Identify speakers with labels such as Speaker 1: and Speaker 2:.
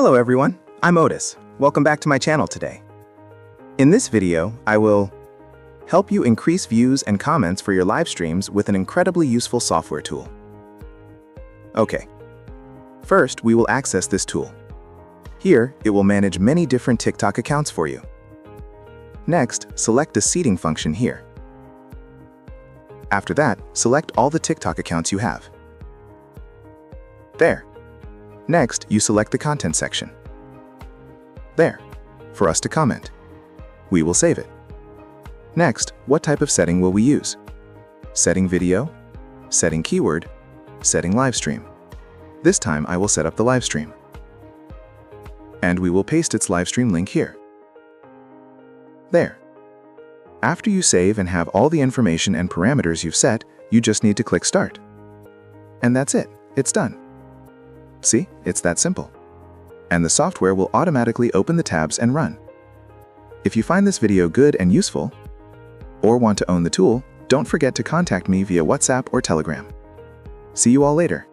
Speaker 1: Hello everyone, I'm Otis. Welcome back to my channel today. In this video, I will help you increase views and comments for your live streams with an incredibly useful software tool. Okay. First, we will access this tool. Here, it will manage many different TikTok accounts for you. Next, select the seeding function here. After that, select all the TikTok accounts you have. There. Next, you select the content section. There, for us to comment. We will save it. Next, what type of setting will we use? Setting video, setting keyword, setting live stream. This time I will set up the live stream. And we will paste its live stream link here. There. After you save and have all the information and parameters you've set, you just need to click Start. And that's it. It's done. See, it's that simple. And the software will automatically open the tabs and run. If you find this video good and useful, or want to own the tool, don't forget to contact me via WhatsApp or Telegram. See you all later.